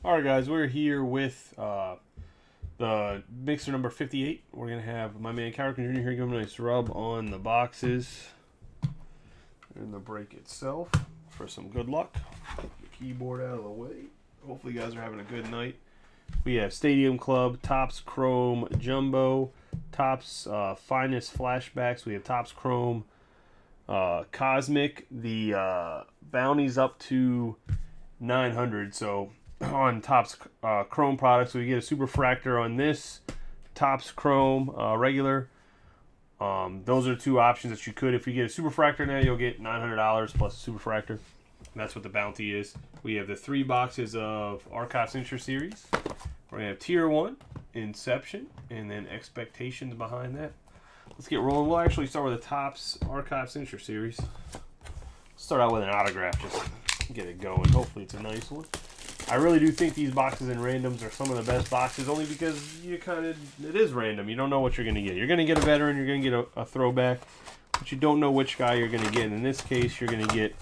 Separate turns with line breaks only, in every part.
Alright guys, we're here with the mixer number 58. We're going to have my man Carrick Jr. here giving a nice rub on the boxes and the break itself for some good luck. Get the keyboard out of the way. Hopefully you guys are having a good night. We have Stadium Club, Topps Chrome Jumbo, Topps Finest Flashbacks. We have Topps Chrome Cosmic. The bounty's up to 900, so on Topps Chrome products, so you get a superfractor on this Topps Chrome regular. Those are two options that you could. If you get a superfractor now, you'll get $900 plus a superfractor. That's what the bounty is. We have the 3 boxes of Archive Signature Series. We're going to have Tier 1, Inception, and then Xpectations behind that. Let's get rolling. We'll actually start with the Topps Archive Signature Series. Start out with an autograph, just get it going. Hopefully it's a nice one. I really do think these boxes and randoms are some of the best boxes, only because it is random. You don't know what you're going to get. You're going to get a veteran, you're going to get a throwback, but you don't know which guy you're going to get. In this case, you're going to get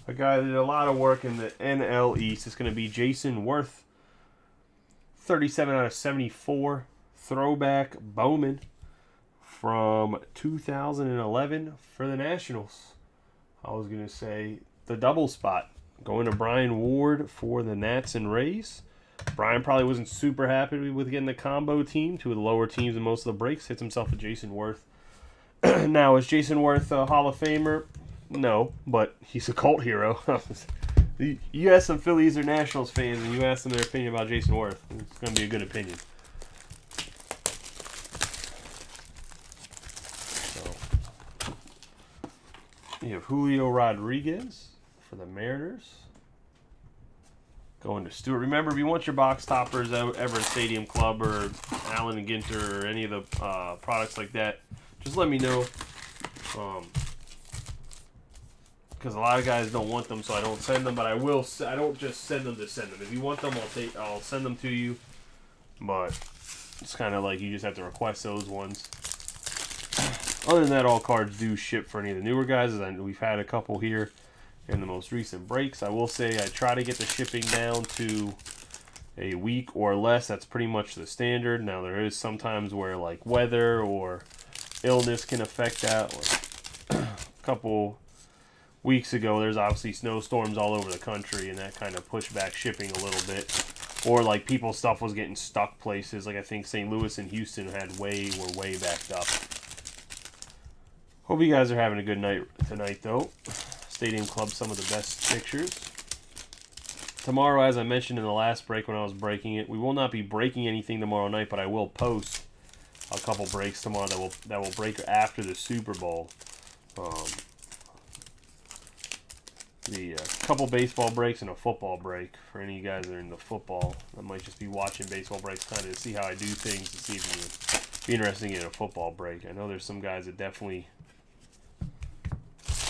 a guy that did a lot of work in the NL East. It's going to be Jason Worth, 37 out of 74, throwback Bowman from 2011 for the Nationals. I was going to say the double spot. Going to Brian Ward for the Nats and Rays. Brian probably wasn't super happy with getting the combo team, two of the lower teams in most of the breaks. Hits himself with Jason Worth. Now, is Jason Worth a Hall of Famer? No, but he's a cult hero. You ask some Phillies or Nationals fans and you ask them their opinion about Jason Worth. It's going to be a good opinion. So, you have Julio Rodriguez for the Mariners. Going to Stewart. Remember, if you want your box toppers ever at Stadium Club or Allen and Ginter or any of the products like that, just let me know. Because a lot of guys don't want them, so I don't send them. But I will. I don't just send them to send them. If you want them, I'll send them to you. But it's kind of like you just have to request those ones. Other than that, all cards do ship for any of the newer guys. And we've had a couple here in the most recent breaks. I will say I try to get the shipping down to a week or less. That's pretty much the standard. Now there is sometimes where like weather or illness can affect that. Like a couple weeks ago there's obviously snowstorms all over the country and that kind of pushed back shipping a little bit. Or like people's stuff was getting stuck places. Like I think St. Louis and Houston were way backed up. Hope you guys are having a good night tonight though. Stadium Club, some of the best pictures. Tomorrow, as I mentioned in the last break when I was breaking it, we will not be breaking anything tomorrow night, but I will post a couple breaks tomorrow that will break after the Super Bowl. The couple baseball breaks and a football break for any of you guys that are in the football. I might just be watching baseball breaks kind of to see how I do things, to see if you would be interested in a football break. I know there's some guys that definitely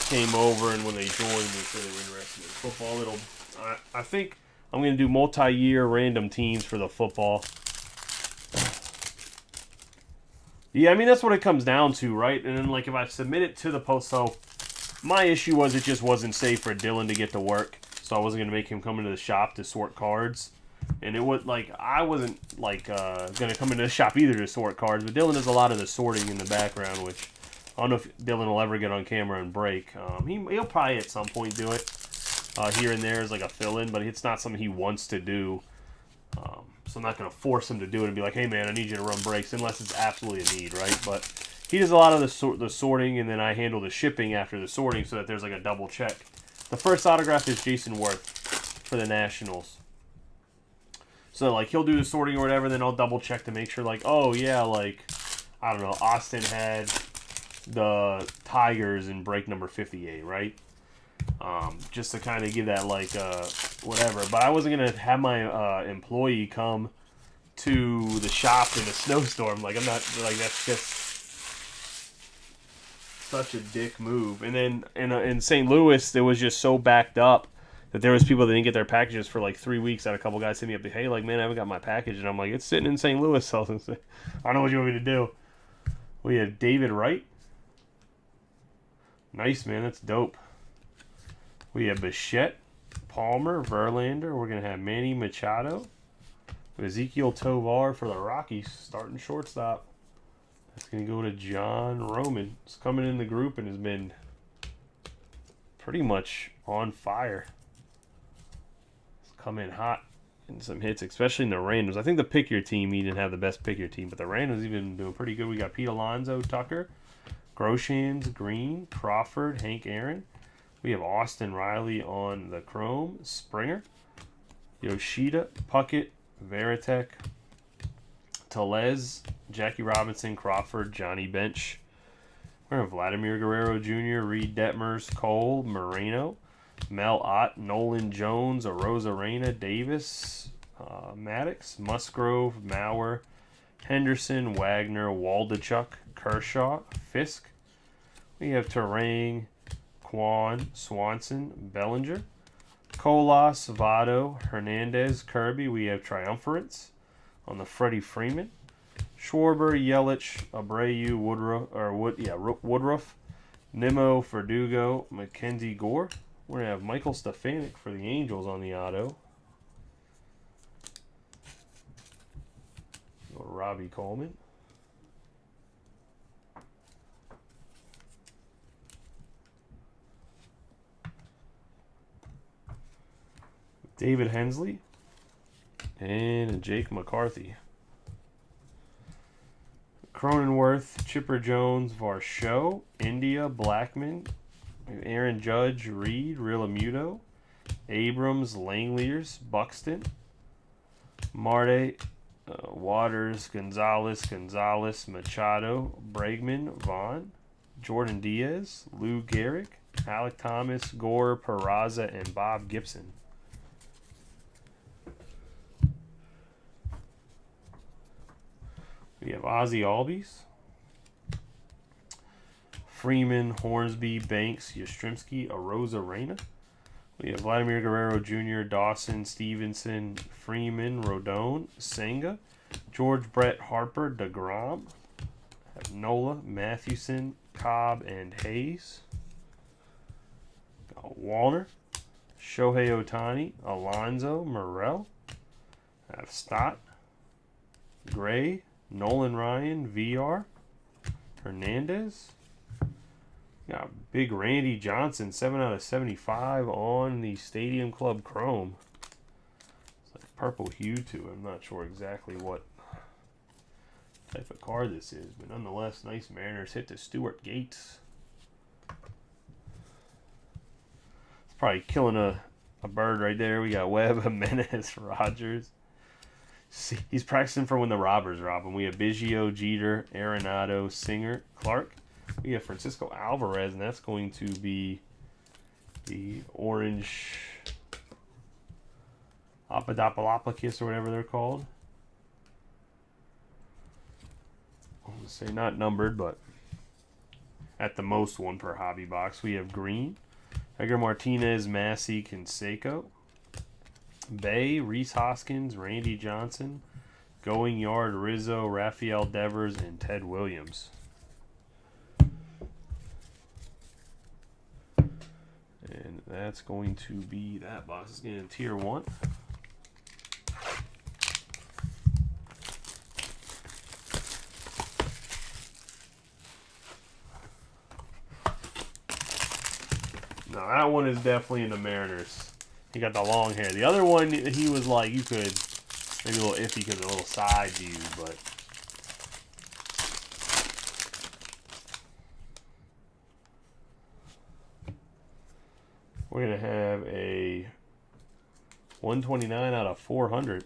came over, and when they joined, they said they were interested in football. I think I'm going to do multi-year random teams for the football. Yeah, I mean, that's what it comes down to, right? And then, like, if I submit it to the post, so my issue was it just wasn't safe for Dylan to get to work, so I wasn't going to make him come into the shop to sort cards. And it was, like, I wasn't, like, going to come into the shop either to sort cards, but Dylan does a lot of the sorting in the background, which I don't know if Dylan will ever get on camera and break. He'll probably at some point do it here and there as like a fill-in, but it's not something he wants to do. So I'm not going to force him to do it and be like, hey man, I need you to run breaks, unless it's absolutely a need, right? But he does a lot of the sorting, and then I handle the shipping after the sorting so that there's like a double check. The first autograph is Jason Worth for the Nationals. So like he'll do the sorting or whatever, then I'll double check to make sure like, oh yeah, like, I don't know, Austin had the Tigers in break number 58, right? Just to kind of give that like whatever. But I wasn't gonna have my employee come to the shop in a snowstorm. Like I'm not like, that's just such a dick move. And then in St. Louis, it was just so backed up that there was people that didn't get their packages for like 3 weeks. I had a couple guys hit me up, hey, like man, I haven't got my package, and I'm like, it's sitting in St. Louis. So I don't know what you want me to do. We have David Wright. Nice, man. That's dope. We have Bichette, Palmer, Verlander. We're going to have Manny Machado. Ezekiel Tovar for the Rockies, starting shortstop. That's going to go to John Roman. He's coming in the group and has been pretty much on fire. He's come in hot in some hits, especially in the randoms. I think the pick your team, he didn't have the best pick your team, but the randoms even doing pretty good. We got Pete Alonso, Tucker, Groshans, Green, Crawford, Hank Aaron. We have Austin Riley on the Chrome, Springer, Yoshida, Puckett, Veritek, Tellez, Jackie Robinson, Crawford, Johnny Bench. We're going to Vladimir Guerrero Jr., Reed Detmers, Cole, Moreno, Mel Ott, Nolan Jones, Arozarena, Davis, Maddox, Musgrove, Mauer, Henderson, Wagner, Waldachuk, Kershaw, Fisk. We have Terang, Quan, Swanson, Bellinger, Colas, Votto, Hernandez, Kirby. We have Triumphants on the Freddie Freeman, Schwarber, Yelich, Abreu, Woodruff, Nimmo, Verdugo, Mackenzie Gore. We're gonna have Michael Stefanik for the Angels on the auto. Robbie Coleman. David Hensley and Jake McCarthy. Cronenworth, Chipper Jones, Varsho, India, Blackman, Aaron Judge, Reed, Realmuto, Abrams, Langeliers, Buxton, Marte, Waters, Gonzalez, Machado, Bregman, Vaughn, Jordan Diaz, Lou Gehrig, Alec Thomas, Gore, Peraza, and Bob Gibson. We have Ozzie Albies, Freeman, Hornsby, Banks, Yastrzemski, Arozarena. We have Vladimir Guerrero Jr., Dawson, Stevenson, Freeman, Rodon, Senga, George Brett, Harper, DeGrom. Have Nola, Mathewson, Cobb, and Hayes. Got Walner, Shohei Ohtani, Alonzo, Morel. Have Stott, Gray, Nolan Ryan, VR, Hernandez. Got Big Randy Johnson, 7 out of 75 on the Stadium Club Chrome. It's like purple hue to it. I'm not sure exactly what type of card this is, but nonetheless, nice Mariners hit to Stuart Gates. It's probably killing a bird right there. We got Webb, Jimenez, Rogers. See, he's practicing for when the robbers rob him. We have Biggio, Jeter, Arenado, Singer, Clark. We have Francisco Alvarez, and that's going to be the orange Papadopoulos or whatever they're called. I'm going to say not numbered, but at the most one per hobby box. We have Green, Edgar Martinez, Massey, Canseco, Bay, Reese Hoskins, Randy Johnson, Going Yard, Rizzo, Rafael Devers, and Ted Williams. And that's going to be that box. It's getting tier 1. Now that one is definitely in the Mariners. He got the long hair. The other one, he was like, you could, maybe a little iffy because of a little side view, but we're going to have a 129 out of 400.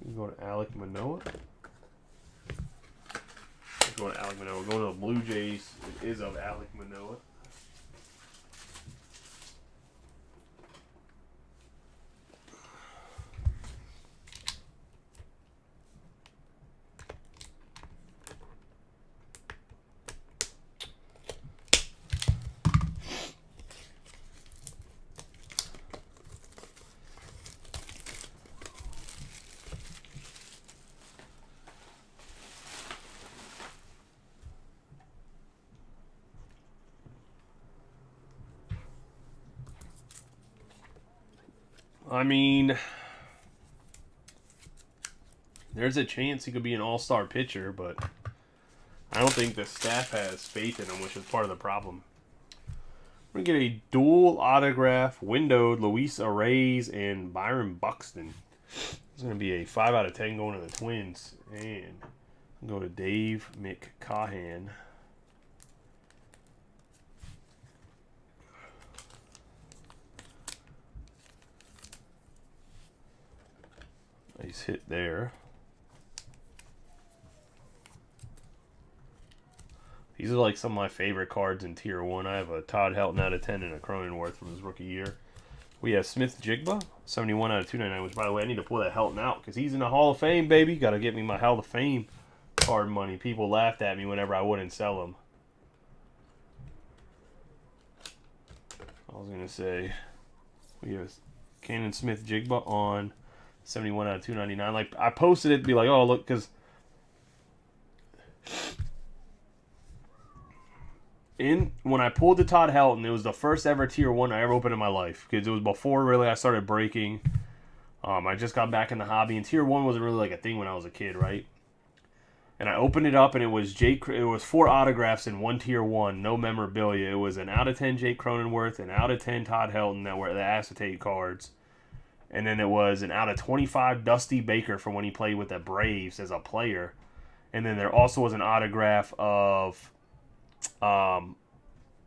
We go to Alek Manoah. Going to Alek Manoah. Going to the Blue Jays. It is of Alek Manoah. I mean, there's a chance he could be an all-star pitcher, but I don't think the staff has faith in him, which is part of the problem. We're going to get a dual autograph, windowed Luis Arraez and Byron Buxton. It's going to be a 5 out of 10 going to the Twins. And go to Dave McCahan. Nice hit there. These are like some of my favorite cards in Tier 1. I have a Todd Helton out of 10 and a Cronenworth from his rookie year. We have Smith Jigba, 71 out of 299, which, by the way, I need to pull that Helton out because he's in the Hall of Fame, baby. Got to get me my Hall of Fame card money. People laughed at me whenever I wouldn't sell them. I was going to say, we have Cannon Smith Jigba on 71 out of 299. Like, I posted it to be like, oh, look, because when I pulled the Todd Helton, it was the first ever Tier 1 I ever opened in my life. Because it was before, really, I started breaking. I just got back in the hobby. And Tier 1 wasn't really like a thing when I was a kid, right? And I opened it up, and it was 4 autographs in one Tier 1. No memorabilia. It was an out of 10 Jake Cronenworth, an out of 10 Todd Helton that were the acetate cards. And then it was an out of 25 Dusty Baker from when he played with the Braves as a player. And then there also was an autograph of Alex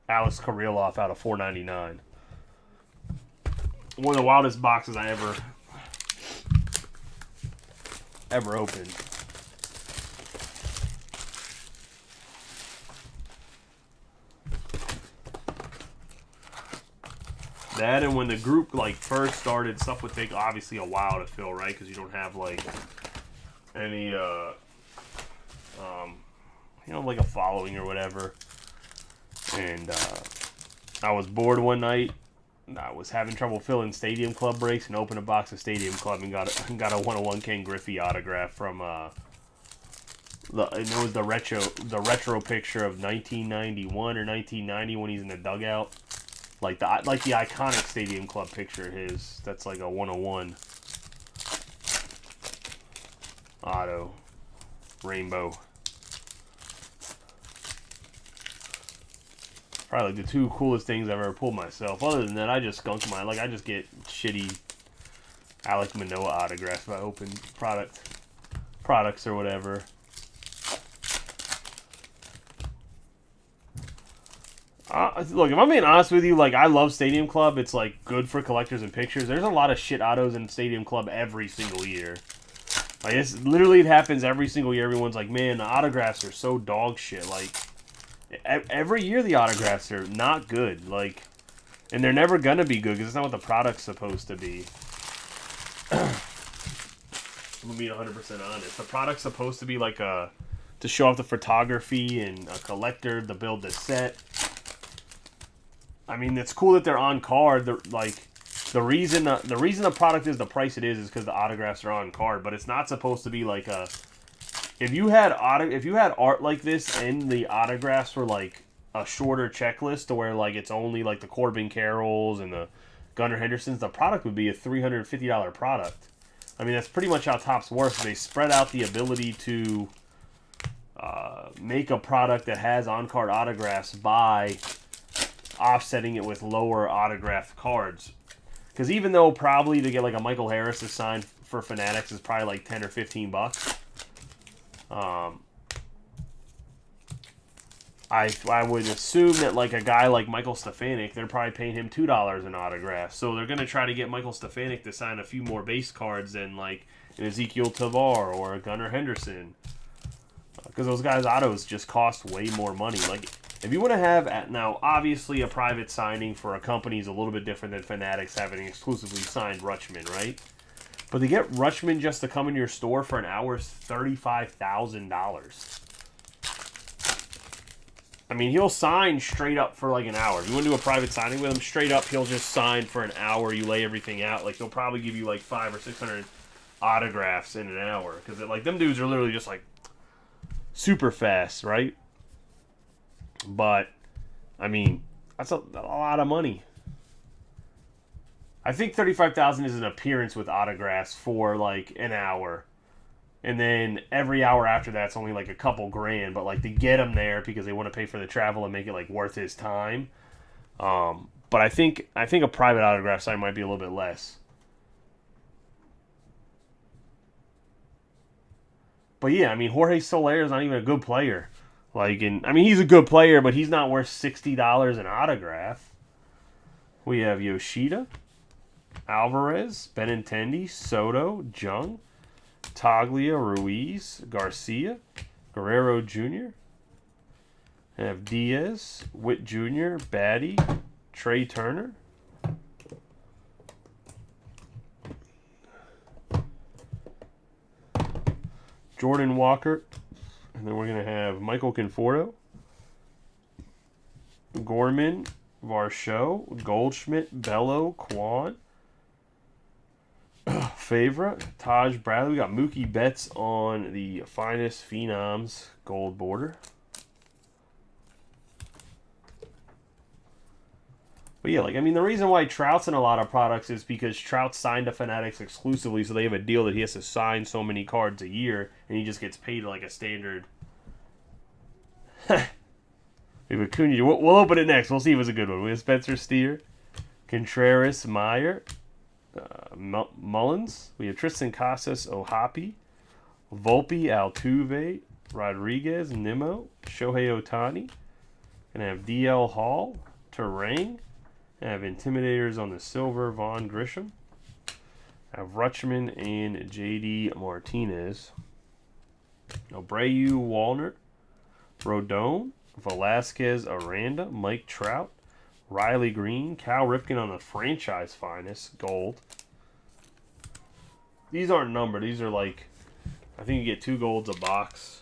Kirilloff out of 499. One of the wildest boxes I ever opened. That, and when the group like first started, stuff would take obviously a while to fill, right? Because you don't have like any like a following or whatever. And I was bored one night. I was having trouble filling Stadium Club breaks and opened a box of Stadium Club and got a 101 Ken Griffey autograph from and it was the retro picture of 1991 or 1990 when he's in the dugout. Like the iconic Stadium Club picture of his. That's like a 101 auto rainbow. Probably like the 2 coolest things I've ever pulled myself. Other than that, I just skunk mine. Like I just get shitty Alek Manoah autographs if I open products or whatever. Look, if I'm being honest with you, like I love Stadium Club. It's like good for collectors and pictures. There's a lot of shit autos in Stadium Club every single year. Like it happens every single year. Everyone's like, man, the autographs are so dog shit. Like every year the autographs are not good. Like, and they're never gonna be good because it's not what the product's supposed to be. I'm gonna be 100% honest. The product's supposed to be like to show off the photography and a collector to build the set. I mean, it's cool that they're on card. The reason the product is the price it is because the autographs are on card. But it's not supposed to be like a. If you had art like this and the autographs were like a shorter checklist to where like it's only like the Corbin Carrolls and the Gunnar Hendersons, the product would be a $350 product. I mean, that's pretty much how Topps works. They spread out the ability to make a product that has on-card autographs by offsetting it with lower autographed cards. Because even though probably to get like a Michael Harris to sign for Fanatics is probably like 10 or 15 bucks, I would assume that like a guy like Michael Stefanik, they're probably paying him $2 an autograph. So they're going to try to get Michael Stefanik to sign a few more base cards than like an Ezekiel Tovar or a Gunnar Henderson. Because those guys' autos just cost way more money. Like, if you want to have, now, obviously a private signing for a company is a little bit different than Fanatics having exclusively signed Rutschman, right? But to get Rutschman just to come in your store for an hour is $35,000. I mean, he'll sign straight up for like an hour. If you want to do a private signing with him, straight up, he'll just sign for an hour. You lay everything out. Like, he'll probably give you like 500 or 600 autographs in an hour. Because, like, them dudes are literally just like super fast, right? But, I mean, that's a lot of money. I think 35,000 is an appearance with autographs for like an hour. And then every hour after that's only like a couple grand, but like to get him there because they want to pay for the travel and make it like worth his time. But I think a private autograph sign might be a little bit less. But yeah, I mean Jorge Soler is not even a good player. Like, I mean he's a good player, but he's not worth $60 an autograph. We have Yoshida, Alvarez, Benintendi, Soto, Jung, Taglia, Ruiz, Garcia, Guerrero Jr. I have Diaz, Witt Jr., Batty, Trey Turner. Jordan Walker. And then we're going to have Michael Conforto, Gorman, Varsho, Goldschmidt, Bello, Quan, Favre, Taj Bradley. We got Mookie Betts on the Finest Phenoms gold border. But yeah, like, I mean, the reason why Trout's in a lot of products is because Trout signed to Fanatics exclusively, so they have a deal that he has to sign so many cards a year, and he just gets paid like a standard. We'll open it next. We'll see if it's a good one. We have Spencer Steer, Contreras, Meyer, Mullins. We have Tristan Casas, Ohapi, Volpe, Altuve, Rodriguez, Nimmo, Shohei Ohtani. Gonna have DL Hall, Terang. I have Intimidators on the silver, Vaughn Grisham. I have Rutschman and JD Martinez. Abreu, Walner, Rodon, Velasquez, Aranda, Mike Trout, Riley Green, Cal Ripken on the franchise finest, gold. These aren't numbered. These are like, I think you get 2 golds a box.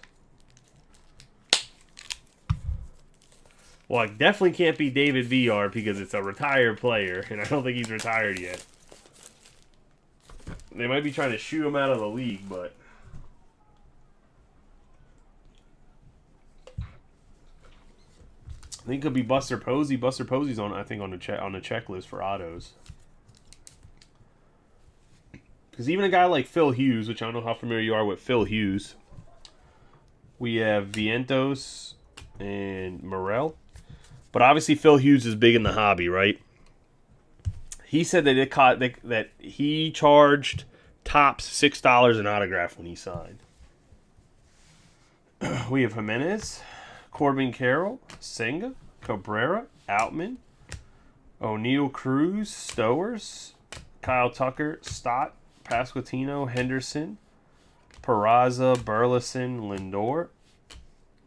Well, it definitely can't be David VR because it's a retired player, and I don't think he's retired yet. They might be trying to shoot him out of the league, but I think it could be Buster Posey. Buster Posey's on, I think, on the checklist for autos. Because even a guy like Phil Hughes, which I don't know how familiar you are with Phil Hughes, we have Vientos and Morel. But obviously Phil Hughes is big in the hobby, right? He said that he charged tops $6 an autograph when he signed. We have Jimenez, Corbin Carroll, Senga, Cabrera, Outman, O'Neill Cruz, Stowers, Kyle Tucker, Stott, Pasquantino, Henderson, Peraza, Burleson, Lindor,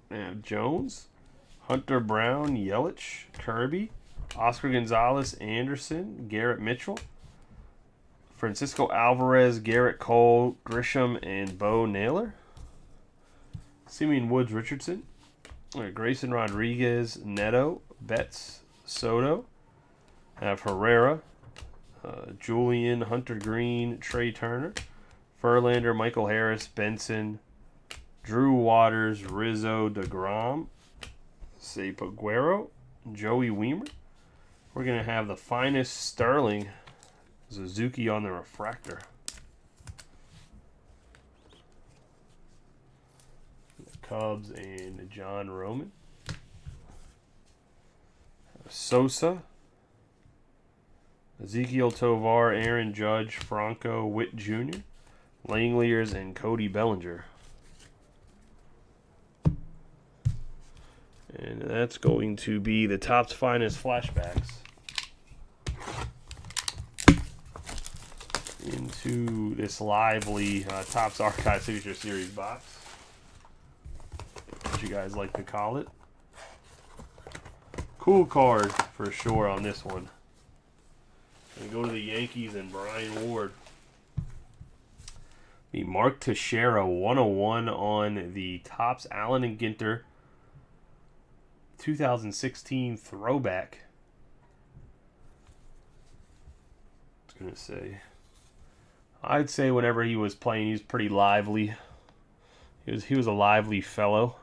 and Jones, Hunter Brown, Yelich, Kirby, Oscar Gonzalez, Anderson, Garrett Mitchell, Francisco Alvarez, Garrett Cole, Grisham, and Bo Naylor, Simeon Woods Richardson, Grayson Rodriguez, Neto, Betts, Soto, I have Herrera, Julian, Hunter Green, Trey Turner, Verlander, Michael Harris, Benson, Drew Waters, Rizzo, DeGrom, Paguero, Joey Wiemer. We're going to have the Finest Sterling, Suzuki on the refractor. The Cubs and John Roman. Sosa, Ezekiel Tovar, Aaron Judge, Franco, Witt Jr., Langliers, and Cody Bellinger. And that's going to be the Topps Finest flashbacks into this lively Topps Archive Signature Series box, what you guys like to call it. Cool card for sure on this one. And go to the Yankees and Brian Ward. The Mark Teixeira 101 on the Topps Allen and Ginter 2016 throwback. I was going to say, I'd say whenever he was playing, he was pretty lively. He was a lively fellow.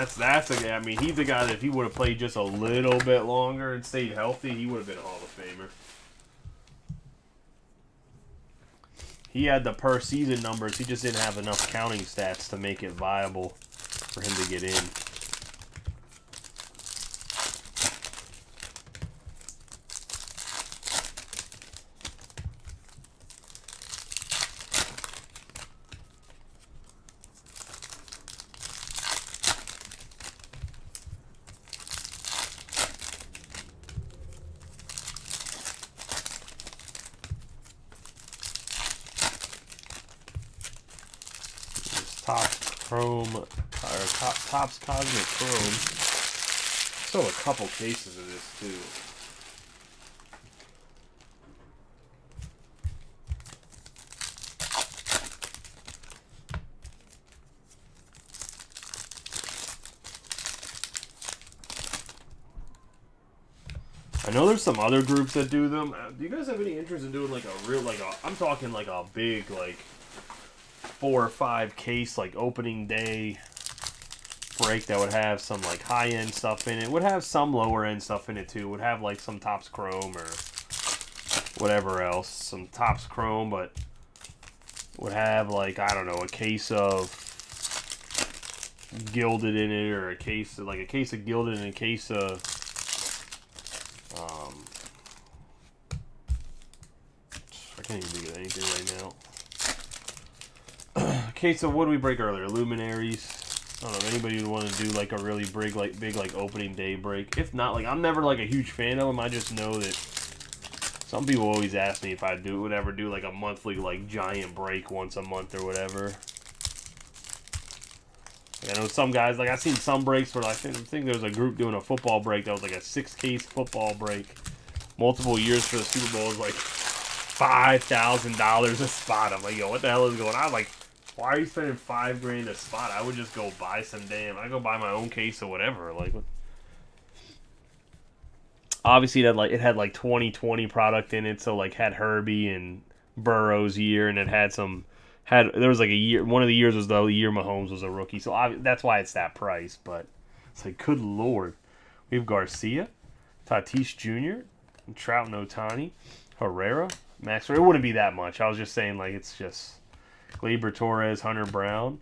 That's a guy. I mean, he's the guy that if he would have played just a little bit longer and stayed healthy, he would have been a Hall of Famer. He had the per season numbers. He just didn't have enough counting stats to make it viable for him to get in. Topps Cosmic Chrome. Still a couple cases of this too. I know there's some other groups that do them. Do you guys have any interest in doing like a real, I'm talking like a big, like 4 or 5 case, like opening day break that would have some like high-end stuff in it. Would have some lower-end stuff in it too. Would have like some Topps Chrome or whatever else. Some Topps Chrome, but would have like, I don't know, a case of gilded in it, or a case of gilded and a case of I can't even think of anything right now. A case of, what did we break earlier? Luminaries. I don't know if anybody would want to do like a really big opening day break. If not, like, I'm never like a huge fan of them. I just know that some people always ask me if I would ever do like a monthly like giant break once a month or whatever. Like, I know some guys, like I've seen some breaks where I think there was a group doing a football break that was like a 6-case football break, multiple years for the Super Bowl, is like $5,000 a spot. I'm like, yo, what the hell is going on? Like, why are you spending $5,000 a spot? I would just go buy some I go buy my own case or whatever. Like, obviously it had like 2020 product in it, so like had Herbie and Burrow's year, and it had there was like a year. One of the years was the year Mahomes was a rookie, so that's why it's that price. But it's like, good lord, we have Garcia, Tatis Jr., Trout and Ohtani, Herrera, Max. It wouldn't be that much. I was just saying, like, it's just Gleyber Torres, Hunter Brown,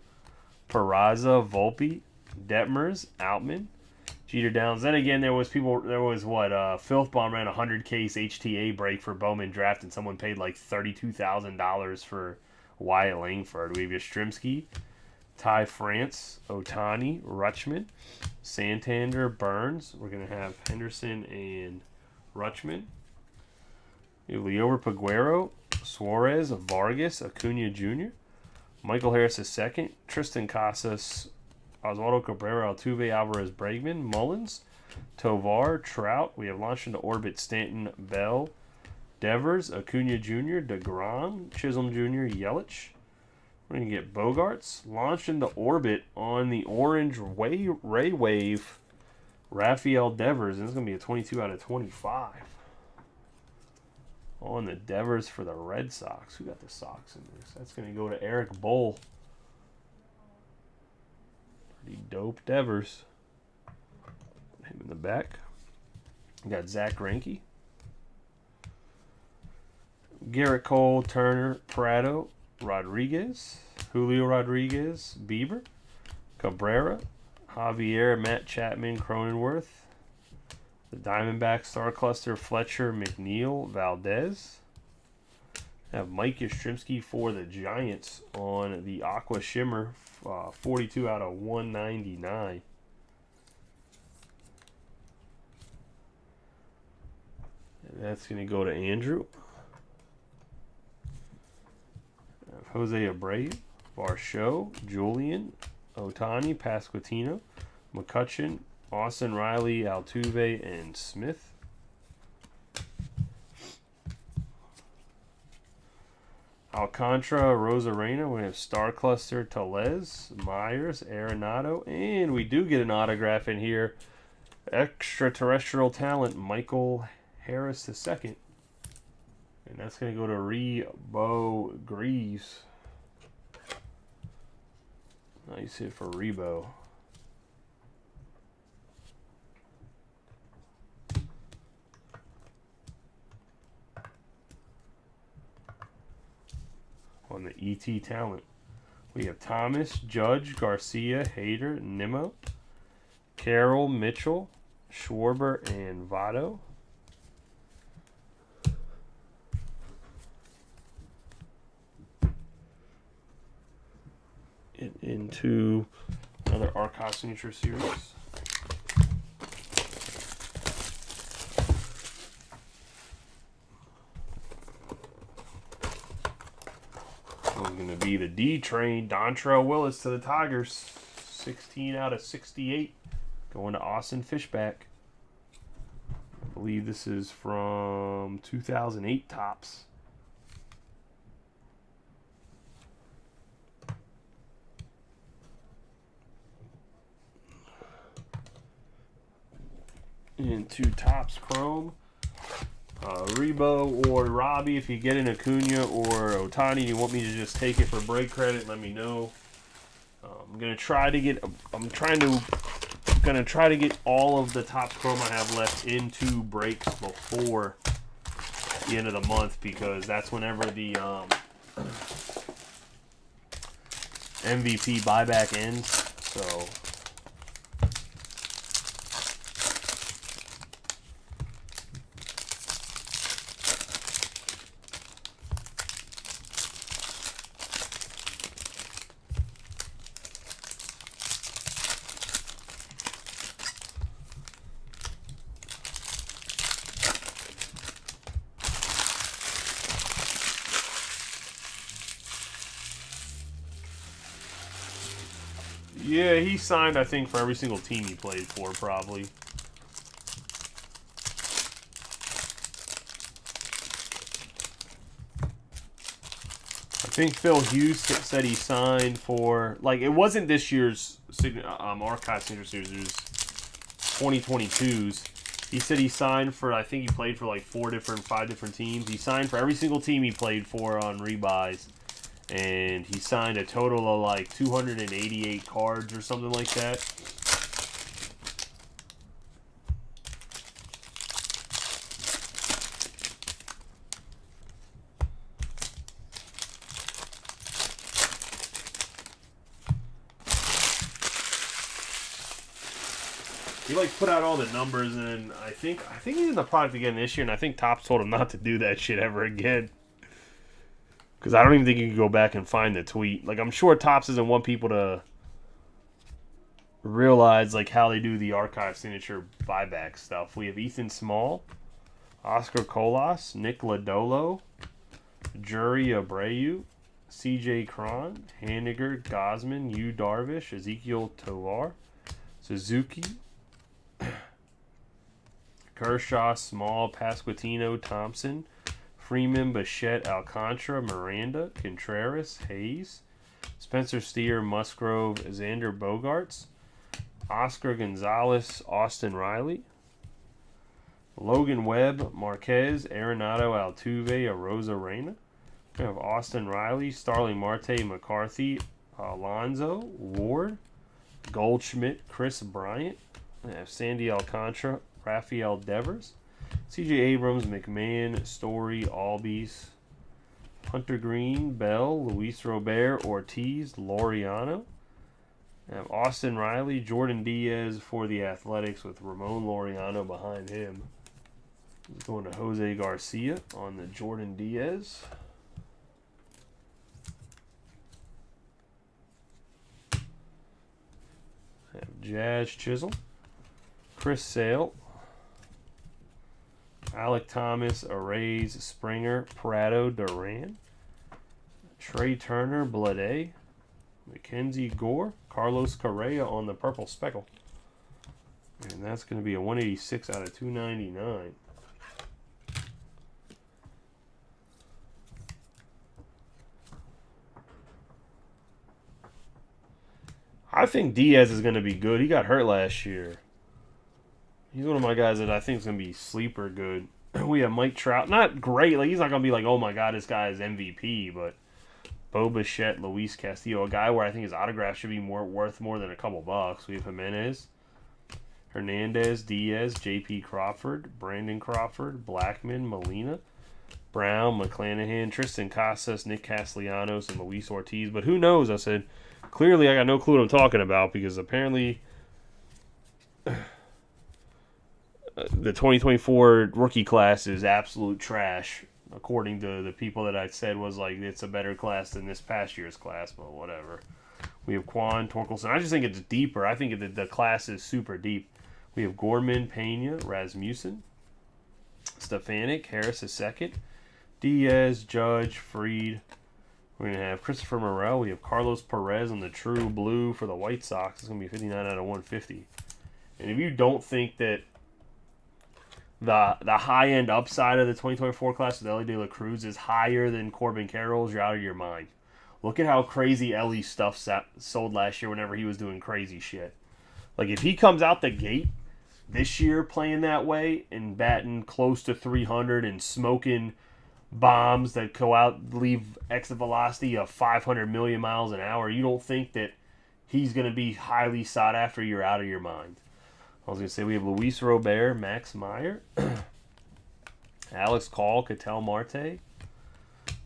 Peraza, Volpe, Detmers, Outman, Jeter Downs. Then again, there was Filth Bomb ran a 100-case HTA break for Bowman draft, and someone paid like $32,000 for Wyatt Langford. We have Yastrzemski, Ty France, Ohtani, Rutschman, Santander, Burns. We're going to have Henderson and Rutschman. Leober Peguero, Suarez, Vargas, Acuna Jr., Michael Harris II, Tristan Casas, Oswaldo Cabrera, Altuve, Alvarez, Bregman, Mullins, Tovar, Trout. We have launched into orbit Stanton, Bell, Devers, Acuna Jr., DeGrom, Chisholm Jr., Yelich. We're going to get Bogarts. Launched into orbit on the orange Ray Wave, Rafael Devers. And it's going to be a 22 out of 25. On the Devers for the Red Sox. Who got the Sox in this? That's going to go to Eric Bull. Pretty dope Devers. Him in the back. We got Zach Greinke, Garrett Cole, Turner, Prado, Rodriguez, Julio Rodriguez, Bieber, Cabrera, Javier, Matt Chapman, Cronenworth, the Diamondback Star Cluster, Fletcher, McNeil, Valdez. Have Mike Yastrzemski for the Giants on the Aqua Shimmer, 42 out of 199. And that's going to go to Andrew. Jose Abreu, Varsho, Julian, Ohtani, Pasquantino, McCutcheon, Austin Riley, Altuve, and Smith. Alcantara, Rosarena. We have Star Cluster, Tellez, Myers, Arenado, and we do get an autograph in here. Extraterrestrial talent, Michael Harris II. And that's going to go to Rebo Greaves. Nice hit for Rebo. on the ET talent. We have Thomas, Judge, Garcia, Hader, Nimmo, Carroll, Mitchell, Schwarber, and Votto. Into another Archive Signature Series. Going to be the D train, Dontrell Willis to the Tigers. 16 out of 68. Going to Austin Fishback. I believe this is from 2008 Topps. Into Topps Chrome. Rebo or Robbie, if you get an Acuna or Ohtani, you want me to just take it for break credit, let me know. I'm gonna try to get all of the Topps Chrome I have left into breaks before the end of the month, because that's whenever the MVP buyback ends. So yeah, he signed, I think, for every single team he played for, probably. I think Phil Hughes said he signed for, like, it wasn't this year's Archive Signature Series, it was 2022's. He said he signed for, I think he played for like 5 different teams. He signed for every single team he played for on rebuys. And he signed a total of like 288 cards or something like that. He like put out all the numbers, and I think he's in the product again this year, and I think Topps told him not to do that shit ever again. Because I don't even think you can go back and find the tweet. Like, I'm sure Topps doesn't want people to realize, like, how they do the Archive Signature buyback stuff. We have Ethan Small, Oscar Colas, Nick Lodolo, Jury Abreu, CJ Cron, Haniger, Gosman, Yu Darvish, Ezekiel Tovar, Suzuki, Kershaw, Small, Pasquantino, Thompson, Freeman, Bichette, Alcantara, Miranda, Contreras, Hayes, Spencer Steer, Musgrove, Xander Bogaerts, Oscar Gonzalez, Austin Riley, Logan Webb, Marquez, Arenado, Altuve, Arosa Reyna. We have Austin Riley, Starling Marte, McCarthy, Alonso, Ward, Goldschmidt, Chris Bryant. We have Sandy Alcantara, Rafael Devers, C.J. Abrams, McMahon, Story, Albies, Hunter Green, Bell, Luis Robert, Ortiz, Laureano. I have Austin Riley, Jordan Diaz for the Athletics with Ramon Laureano behind him. Going to Jose Garcia on the Jordan Diaz. I have Jazz Chisholm, Chris Sale, Alec Thomas, Arrays, Springer, Prado, Duran, Trey Turner, Blade, Mackenzie Gore, Carlos Correa on the purple speckle. And that's going to be a 186 out of 299. I think Diaz is going to be good. He got hurt last year. He's one of my guys that I think is going to be sleeper good. We have Mike Trout. Not great. Like, he's not going to be like, oh my God, this guy is MVP. But Bo Bichette, Luis Castillo, a guy where I think his autograph should be worth more than a couple bucks. We have Jimenez, Hernandez, Diaz, J.P. Crawford, Brandon Crawford, Blackman, Molina, Brown, McClanahan, Tristan Casas, Nick Castellanos, and Luis Ortiz. But who knows? I said, clearly I got no clue what I'm talking about because apparently the 2024 rookie class is absolute trash, according to the people that I said was like it's a better class than this past year's class, but whatever. We have Quan, Torkelson. I just think it's deeper. I think the class is super deep. We have Gorman, Pena, Rasmussen, Stefanik, Harris is second, Diaz, Judge, Fried. We're going to have Christopher Morel. We have Carlos Perez on the true blue for the White Sox. It's going to be 59 out of 150. And if you don't think that the high-end upside of the 2024 class with Ellie De La Cruz is higher than Corbin Carroll's, you're out of your mind. Look at how crazy Ellie's stuff sold last year whenever he was doing crazy shit. Like, if he comes out the gate this year playing that way and batting close to 300 and smoking bombs that go out, leave exit velocity of 500 million miles an hour, you don't think that he's going to be highly sought after, you're out of your mind. I was going to say we have Luis Robert, Max Meyer, Alex Call, Ketel Marte,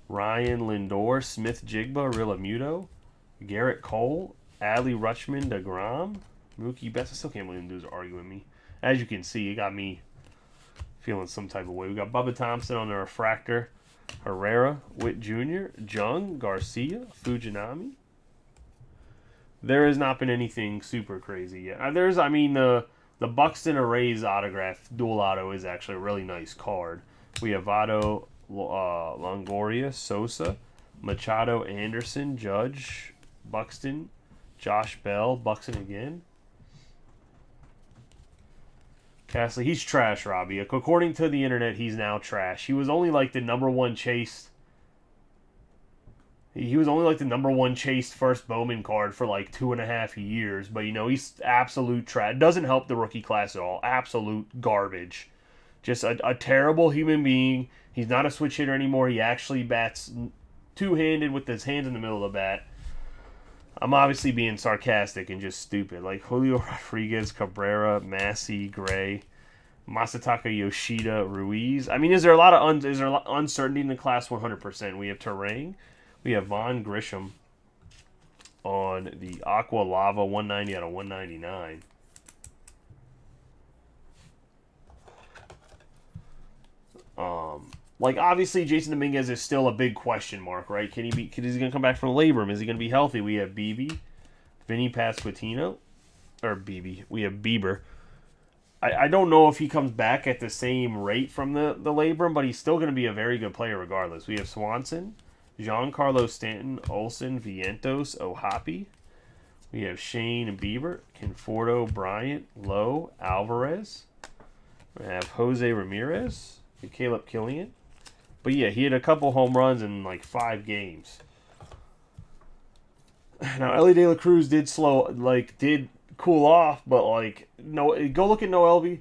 Ryan Lindor, Smith Jigba, Realmuto, Garrett Cole, Adley Rutschman, DeGrom, Mookie Betts. I still can't believe them dudes are arguing with me. As you can see, it got me feeling some type of way. We got Bubba Thompson on the refractor, Herrera, Witt Jr., Jung, Garcia, Fujinami. There has not been anything super crazy yet. The Buxton Arrays autograph dual auto is actually a really nice card. We have Votto, Longoria, Sosa, Machado, Anderson, Judge, Buxton, Josh Bell, Buxton again. Castley, he's trash, Robbie. According to the internet, he's now trash. He was only like the number one chased. He was only like the number one chased first Bowman card for like 2.5 years. But, he's absolute trash. Doesn't help the rookie class at all. Absolute garbage. Just a terrible human being. He's not a switch hitter anymore. He actually bats two-handed with his hands in the middle of the bat. I'm obviously being sarcastic and just stupid. Like Julio Rodriguez, Cabrera, Massey, Gray, Masataka Yoshida, Ruiz. Is there a lot of uncertainty in the class? 100%. We have Terang. We have Von Grisham on the Aqua Lava 190 out of 199. Obviously, Jason Dominguez is still a big question mark, right? Is he going to come back from labrum? Is he going to be healthy? We have BB, Vinny Pasquantino, or BB. We have Bieber. I don't know if he comes back at the same rate from the labrum, but he's still going to be a very good player regardless. We have Swanson, Giancarlo Stanton, Olsen, Vientos, Ohapi. We have Shane Bieber, Conforto, Bryant, Lowe, Alvarez. We have Jose Ramirez, Caleb Killian. But yeah, he had a couple home runs in like 5 games. Now, Ellie De La Cruz did cool off, but no. Go look at Noelvi.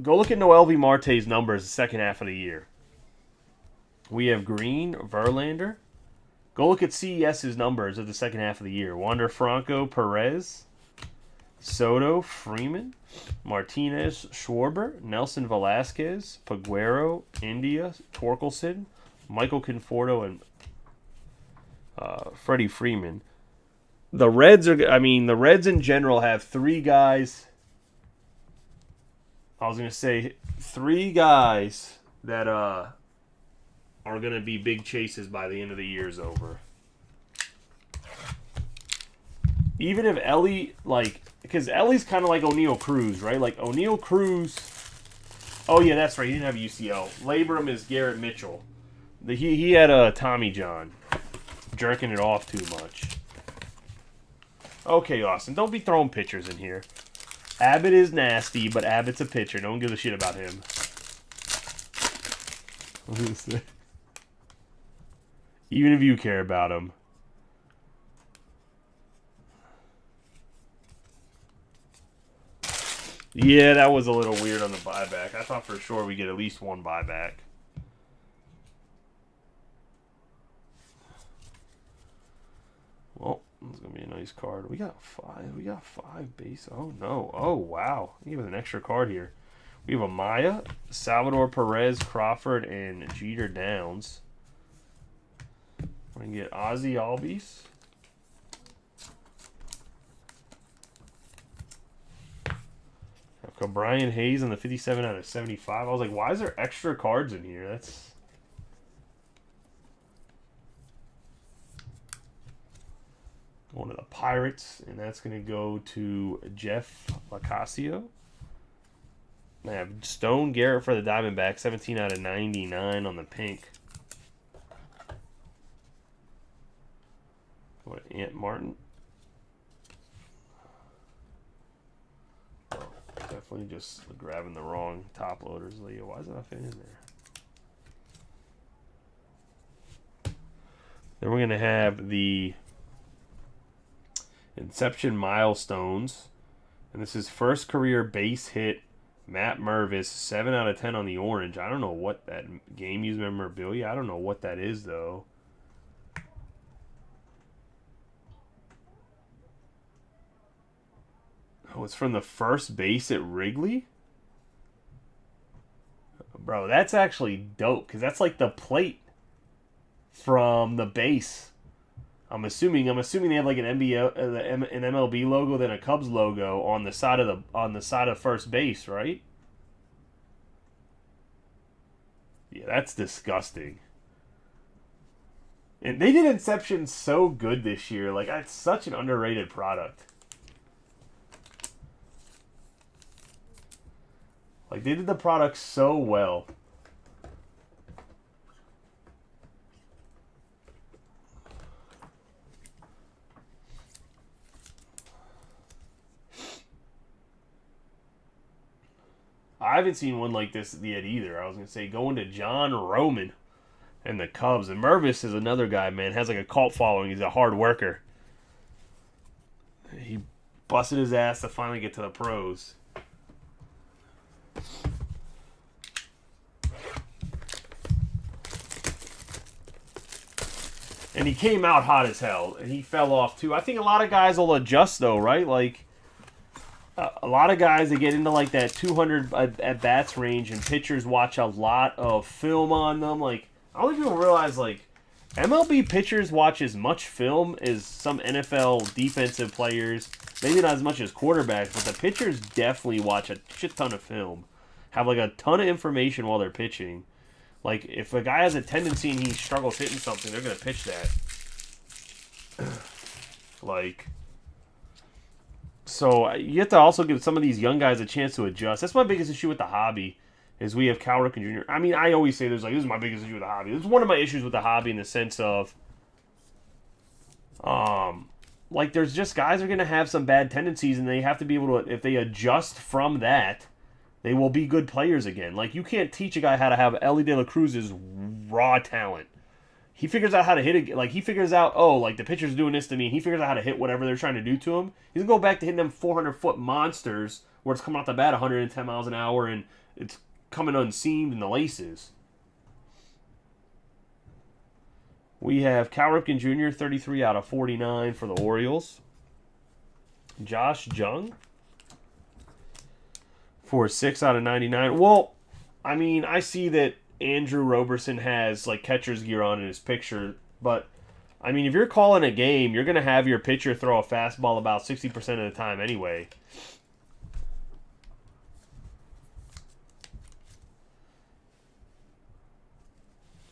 Go look at Noelvi Marte's numbers the second half of the year. We have Green, Verlander. Go look at CES's numbers of the second half of the year. Wander Franco, Perez, Soto, Freeman, Martinez, Schwarber, Nelson Velasquez, Paguero, India, Torkelson, Michael Conforto, and Freddie Freeman. The Reds in general have 3 guys. I was going to say 3 guys that are going to be big chases by the end of the year's over. Even if Ellie, because Ellie's kind of like O'Neal Cruz, right? Like O'Neal Cruz. Oh yeah, that's right. He didn't have UCL. Labrum is Garrett Mitchell. He had a Tommy John, jerking it off too much. Okay, Austin, don't be throwing pitchers in here. Abbott is nasty, but Abbott's a pitcher. No one gives a shit about him. Even if you care about him. Yeah, that was a little weird on the buyback. I thought for sure we'd get at least 1 buyback. Well, this is going to be a nice card. We got 5 base. Oh, no. Oh, wow. He has an extra card here. We have a Maya, Salvador Perez, Crawford, and Jeter Downs. We're going to get Ozzy Albies. Have Brian Hayes on the 57 out of 75. I was like, why is there extra cards in here? That's... Going to the Pirates, and that's going to go to Jeff Lacasio. I have Stone Garrett for the Diamondbacks, 17 out of 99 on the pink. What, Ant Martin? Oh, definitely just grabbing the wrong top loaders, Leo. Why is it not fitting in there? Then we're going to have the Inception Milestones. And this is first career base hit, Matt Mervis, 7 out of 10 on the orange. I don't know what that game use memorabilia. I don't know what that is, though. Oh, it's from the first base at Wrigley? Bro, that's actually dope, because that's like the plate from the base. I'm assuming they have like an MLB logo, then a Cubs logo on the side of first base, right? Yeah, that's disgusting. And they did Inception so good this year. Like, it's such an underrated product. Like, they did the product so well. I haven't seen one like this yet either. I was going to say going to John Roman and the Cubs. And Mervis is another guy, man. Has like a cult following. He's a hard worker. He busted his ass to finally get to the pros. And he came out hot as hell. And he fell off too. I think a lot of guys will adjust though, right? Like, a lot of guys, they get into like that 200 at bats range, and pitchers watch a lot of film on them. Like, I don't think people realize, like, MLB pitchers watch as much film as some NFL defensive players. Maybe not as much as quarterbacks, but the pitchers definitely watch a shit ton of film. Have like a ton of information while they're pitching. Like, if a guy has a tendency and he struggles hitting something, they're going to pitch that. Like... So you have to also give some of these young guys a chance to adjust. That's my biggest issue with the hobby, is we have Cal Ripken Jr. I mean, I always say this is my biggest issue with the hobby. This is one of my issues with the hobby in the sense of, like, there's just guys are going to have some bad tendencies, and they have to be able to, if they adjust from that, they will be good players again. Like, you can't teach a guy how to have Ellie De La Cruz's raw talent. He figures out how to hit it. Like, he figures out, oh, like, the pitcher's doing this to me. He figures out how to hit whatever they're trying to do to him. He's going to go back to hitting them 400-foot monsters where it's coming off the bat 110 miles an hour and it's coming unseamed in the laces. We have Cal Ripken Jr., 33 out of 49 for the Orioles. Josh Jung for 6 out of 99. Well, I mean, I see that Andrew Roberson has like catcher's gear on in his picture, but I mean, if you're calling a game, you're going to have your pitcher throw a fastball about 60% of the time anyway.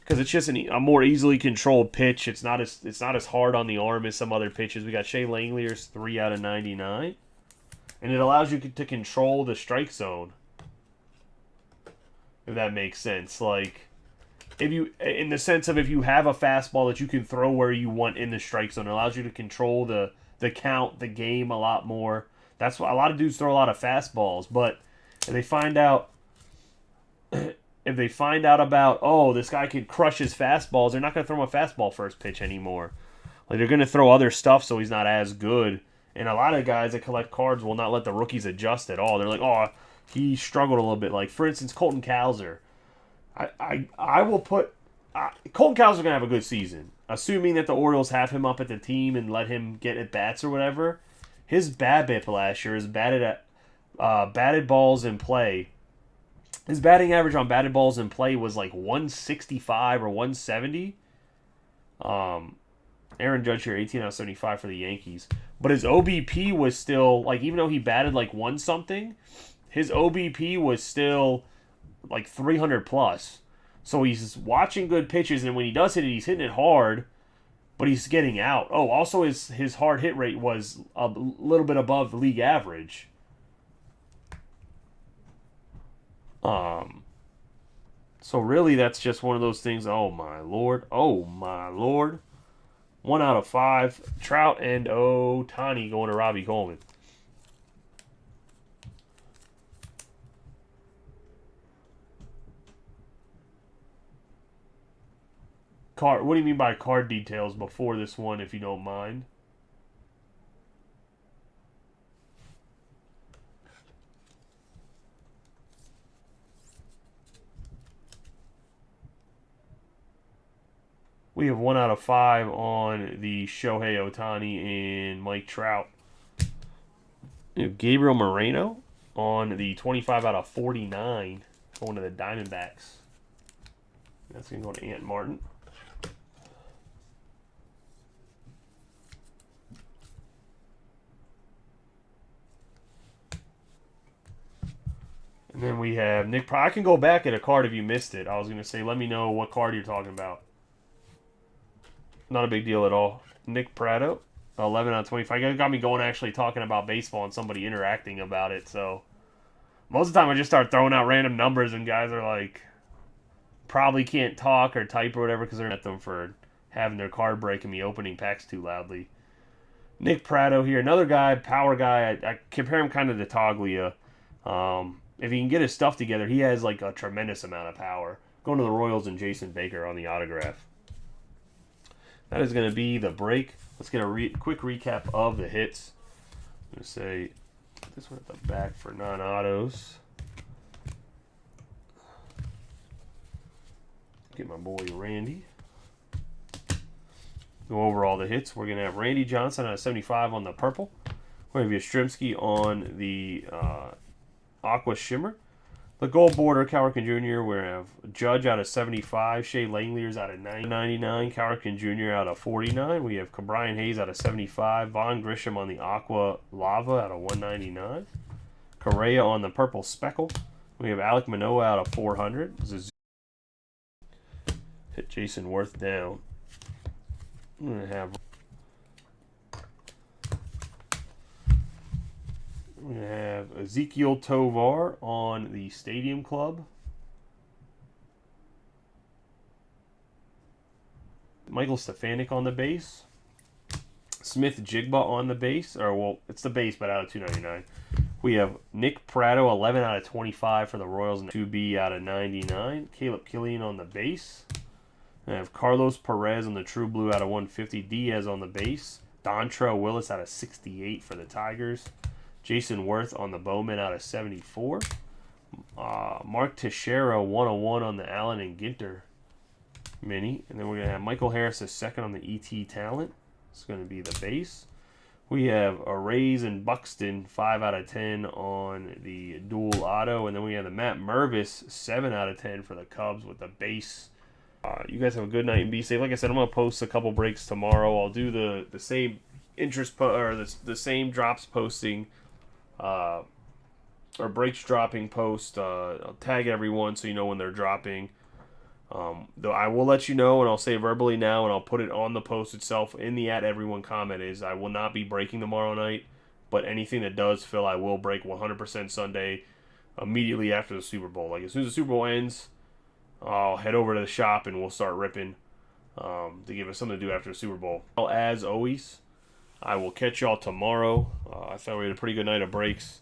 Because it's just a more easily controlled pitch. It's not as hard on the arm as some other pitches. We got Shea Langley's 3 out of 99, and it allows you to control the strike zone. If that makes sense. Like, if you, in the sense of if you have a fastball that you can throw where you want in the strike zone, it allows you to control the count, the game a lot more. That's why a lot of dudes throw a lot of fastballs, but if they find out about, oh, this guy can crush his fastballs, they're not going to throw him a fastball first pitch anymore. Like, they're going to throw other stuff so he's not as good. And a lot of guys that collect cards will not let the rookies adjust at all. They're like, oh, he struggled a little bit. Like, for instance, Colton Cowser. I will put... Colton Cowser's going to have a good season. Assuming that the Orioles have him up at the team and let him get at bats or whatever. His BABIP last year is batted balls in play His batting average on batted balls in play was like 165 or 170. Aaron Judge here, 18 out of 75 for the Yankees. But his OBP was still, like, even though he batted like one something, his OBP was still like 300 plus. So he's watching good pitches, and when he does hit it, he's hitting it hard, but he's getting out. Oh, also his hard hit rate was a little bit above the league average. So really, that's just one of those things. Oh my lord! Oh my lord! 1 out of 5. Trout and Ohtani going to Robbie Coleman. Card. What do you mean by card details before this one, if you don't mind? We have 1 out of 5 on the Shohei Ohtani and Mike Trout. We have Gabriel Moreno on the 25 out of 49 going to the Diamondbacks. That's going to go to Ant Martin. And then we have Nick. I can go back at a card if you missed it. I was going to say, let me know what card you're talking about. Not a big deal at all. Nick Prado, 11 out of 25. You got me going actually talking about baseball and somebody interacting about it. So most of the time I just start throwing out random numbers and guys are like, probably can't talk or type or whatever because they're at them for having their card break and me opening packs too loudly. Nick Prado here. Another guy, power guy. I compare him kind of to Toglia. If he can get his stuff together, he has like a tremendous amount of power. Going to the Royals and Jason Baker on the autograph. That is going to be the break. Let's get a quick recap of the hits. I'm going to say put this one at the back for non-autos. Get my boy Randy. Go over all the hits. We're going to have Randy Johnson out of 75 on the purple. We're going to have Yastrzemski on the Aqua Shimmer. The gold border, Cowherkin Jr. We have Judge out of 75. Shea Langeliers out of 99. Cowherkin Jr. out of 49. We have Brian Hayes out of 75. Vaughn Grisham on the Aqua Lava out of 199. Correa on the purple speckle. We have Alek Manoah out of 400. Hit Jason Worth down. I'm going to have... We have Ezekiel Tovar on the Stadium Club. Michael Stefanik on the base. Smith Jigba on the base. Or, well, it's the base, but out of 299. We have Nick Prado, 11 out of 25 for the Royals, and 2B out of 99. Caleb Killian on the base. I have Carlos Perez on the True Blue out of 150. Diaz on the base. Dontrelle Willis out of 68 for the Tigers. Jason Worth on the Bowman out of 74. Mark Teixeira 101 on the Allen and Ginter mini. And then we're going to have Michael Harris a second on the ET Talent. It's going to be the base. We have Arrays and Buxton 5 out of 10 on the dual auto. And then we have the Matt Mervis 7 out of 10 for the Cubs with the base. You guys have a good night and be safe. Like I said, I'm going to post a couple breaks tomorrow. I'll do the same interest or the same drops posting. Or breaks dropping post. I'll tag everyone so you know when they're dropping. Though I will let you know, and I'll say verbally now, and I'll put it on the post itself in the @everyone comment is I will not be breaking tomorrow night, but anything that does fill, I will break 100% Sunday immediately after the Super Bowl. Like as soon as the Super Bowl ends, I'll head over to the shop and we'll start ripping to give us something to do after the Super Bowl. Well, as always, I will catch y'all tomorrow. I thought we had a pretty good night of breaks.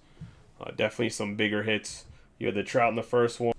Definitely some bigger hits. You had the Trout in the first one.